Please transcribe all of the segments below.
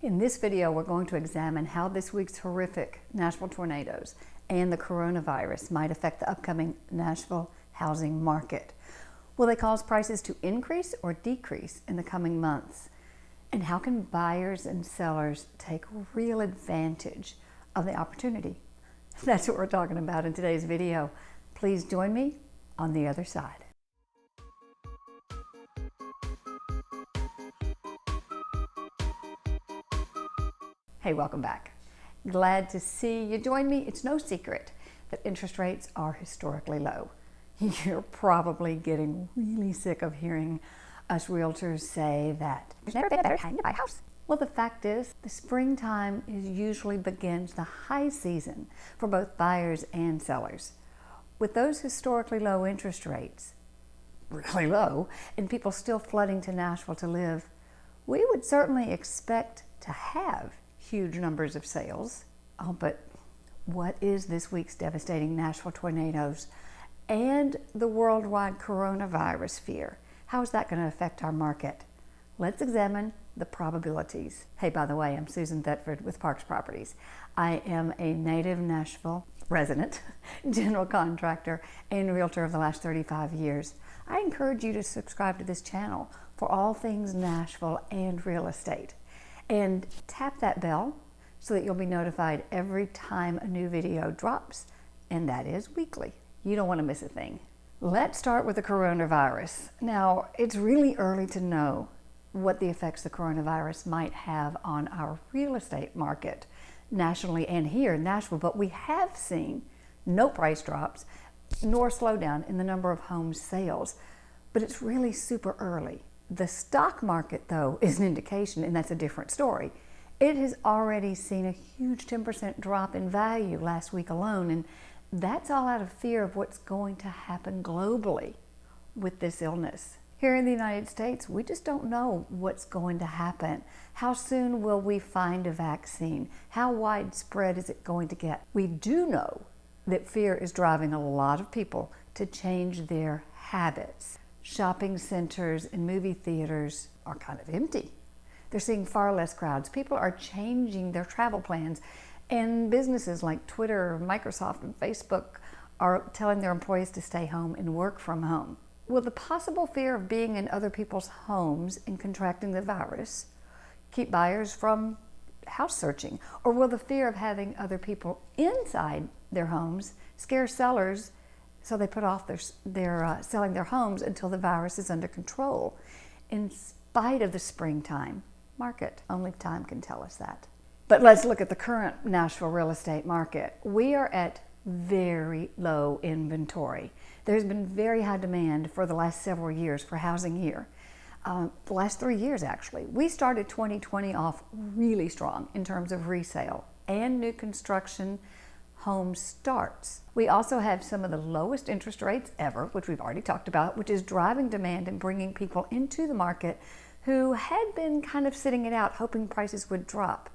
In this video, we're going to examine how this week's horrific Nashville tornadoes and the coronavirus might affect the upcoming Nashville housing market. Will they cause prices to increase or decrease in the coming months? And how can buyers and sellers take real advantage of the opportunity? That's what we're talking about in today's video. Please join me on the other side. Hey, welcome back. Glad to see you join me. It's no secret that interest rates are historically low. You're probably getting really sick of hearing us realtors say that there's never been a better time to buy a house. Well, the fact is, the springtime usually begins the high season for both buyers and sellers. With those historically low interest rates, really low, and people still flooding to Nashville to live, we would certainly expect to have huge numbers of sales. Oh, but what is this week's devastating Nashville tornadoes and the worldwide coronavirus fear? How is that going to affect our market? Let's examine the probabilities. Hey, by the way, I'm Susan Thetford with Parks Properties. I am a native Nashville resident, general contractor, and realtor of the last 35 years. I encourage you to subscribe to this channel for all things Nashville and real estate. And tap that bell so that you'll be notified every time a new video drops, and that is weekly. You don't want to miss a thing. Let's start with the coronavirus. Now, it's really early to know what the effects the coronavirus might have on our real estate market nationally and here in Nashville, but we have seen no price drops nor slowdown in the number of home sales, but it's really super early. The stock market, though, is an indication, and that's a different story. It has already seen a huge 10% drop in value last week alone, and that's all out of fear of what's going to happen globally with this illness. Here in the United States, we just don't know what's going to happen. How soon will we find a vaccine? How widespread is it going to get? We do know that fear is driving a lot of people to change their habits. Shopping centers and movie theaters are kind of empty. They're seeing far less crowds. People are changing their travel plans, and businesses like Twitter, Microsoft, and Facebook are telling their employees to stay home and work from home. Will the possible fear of being in other people's homes and contracting the virus keep buyers from house searching? Or will the fear of having other people inside their homes scare sellers so they put off their selling their homes until the virus is under control, in spite of the springtime market? Only time can tell us that. But let's look at the current Nashville real estate market. We are at very low inventory. There's been very high demand for the last several years for housing here. The last 3 years, actually. We started 2020 off really strong in terms of resale and new construction home starts. We also have some of the lowest interest rates ever, which we've already talked about, which is driving demand and bringing people into the market who had been kind of sitting it out, hoping prices would drop.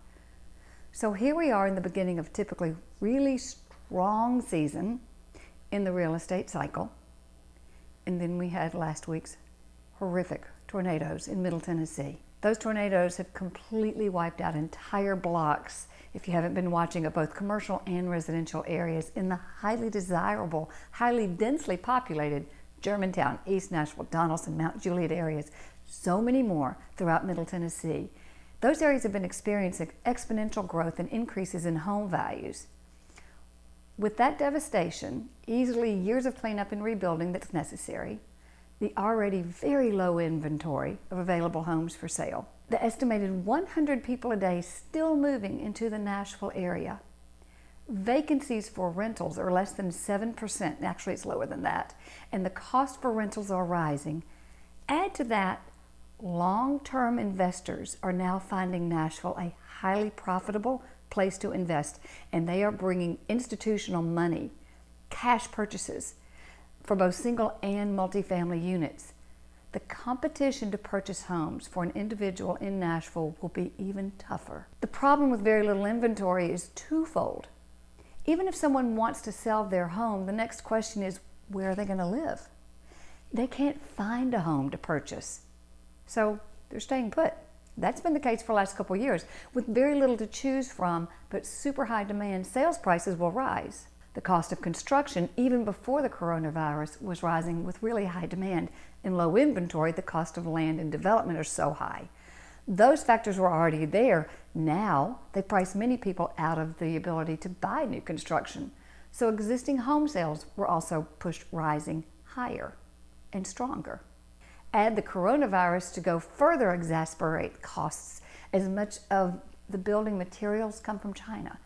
So here we are in the beginning of typically really strong season in the real estate cycle. And then we had last week's horrific tornadoes in Middle Tennessee. Those tornadoes have completely wiped out entire blocks, if you haven't been watching, of both commercial and residential areas in the highly desirable, highly densely populated Germantown, East Nashville, Donaldson, Mount Juliet areas, so many more throughout Middle Tennessee. Those areas have been experiencing exponential growth and increases in home values. With that devastation, easily years of cleanup and rebuilding that's necessary, the already very low inventory of available homes for sale, the estimated 100 people a day still moving into the Nashville area, vacancies for rentals are less than 7%, actually it's lower than that, and the cost for rentals are rising. Add to that, long-term investors are now finding Nashville a highly profitable place to invest, and they are bringing institutional money, cash purchases for both single and multifamily units. The competition to purchase homes for an individual in Nashville will be even tougher. The problem with very little inventory is twofold. Even if someone wants to sell their home, the next question is, where are they going to live? They can't find a home to purchase, so they're staying put. That's been the case for the last couple of years. With very little to choose from, but super high demand, sales prices will rise. The cost of construction, even before the coronavirus, was rising with really high demand. In low inventory, the cost of land and development are so high. Those factors were already there. Now, they price many people out of the ability to buy new construction. So existing home sales were also pushed rising higher and stronger. Add the coronavirus to go further exacerbate costs, as much of the building materials come from China.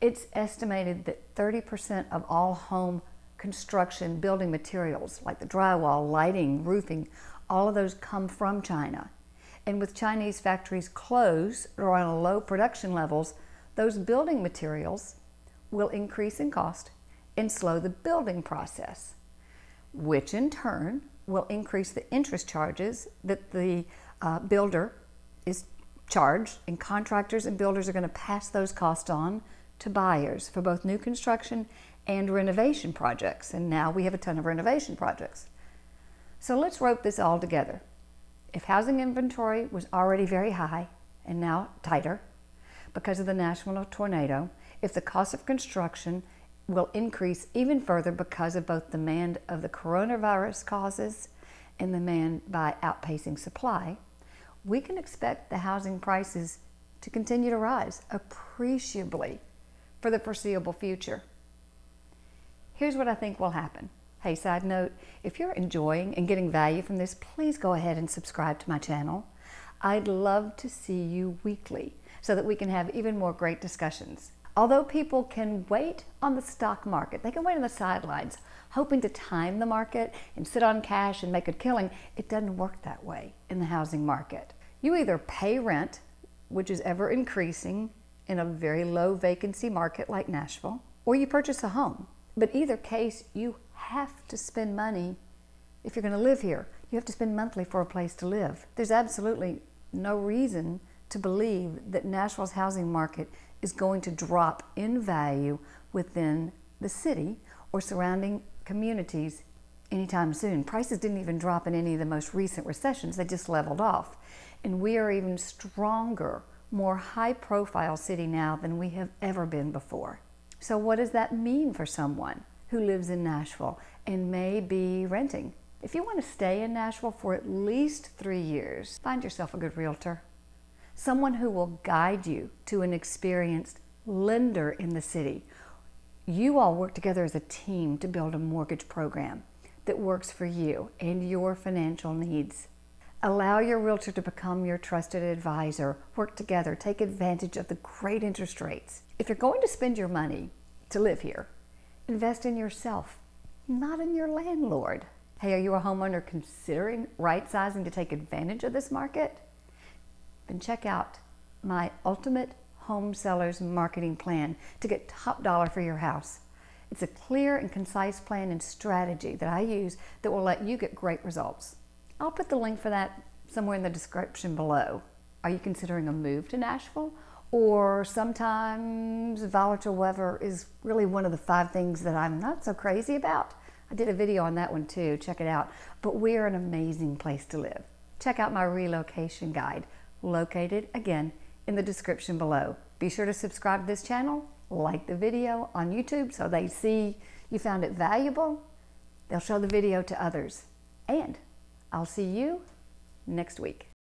It's estimated that 30% of all home construction building materials, like the drywall, lighting, roofing, all of those come from China. And with Chinese factories closed or on low production levels, those building materials will increase in cost and slow the building process, which in turn will increase the interest charges that the builder is charged, and contractors and builders are going to pass those costs on to buyers for both new construction and renovation projects. And now we have a ton of renovation projects. So let's rope this all together. If housing inventory was already very high and now tighter because of the Nashville tornado, if the cost of construction will increase even further because of both demand of the coronavirus causes and demand by outpacing supply, we can expect the housing prices to continue to rise appreciably for the foreseeable future. Here's what I think will happen. Hey, side note, if you're enjoying and getting value from this, please go ahead and subscribe to my channel. I'd love to see you weekly so that we can have even more great discussions. Although people can wait on the stock market, they can wait on the sidelines, hoping to time the market and sit on cash and make a killing, it doesn't work that way in the housing market. You either pay rent, which is ever increasing in a very low vacancy market like Nashville, or you purchase a home. But either case, you have to spend money if you're going to live here. You have to spend monthly for a place to live. There's absolutely no reason to believe that Nashville's housing market is going to drop in value within the city or surrounding communities anytime soon. Prices didn't even drop in any of the most recent recessions. They just leveled off. And we are even stronger, more high-profile city now than we have ever been before. So what does that mean for someone who lives in Nashville and may be renting? If you want to stay in Nashville for at least 3 years, find yourself a good realtor. Someone who will guide you to an experienced lender in the city. You all work together as a team to build a mortgage program that works for you and your financial needs. Allow your realtor to become your trusted advisor. Work together. Take advantage of the great interest rates. If you're going to spend your money to live here, invest in yourself, not in your landlord. Hey, are you a homeowner considering right-sizing to take advantage of this market? Then check out my Ultimate Home Sellers Marketing Plan to get top dollar for your house. It's a clear and concise plan and strategy that I use that will let you get great results. I'll put the link for that somewhere in the description below. Are you considering a move to Nashville? Or sometimes volatile weather is really one of the 5 things that I'm not so crazy about. I did a video on that one too, check it out. But we're an amazing place to live. Check out my relocation guide, located again in the description below. Be sure to subscribe to this channel, like the video on YouTube so they see you found it valuable. They'll show the video to others. And I'll see you next week.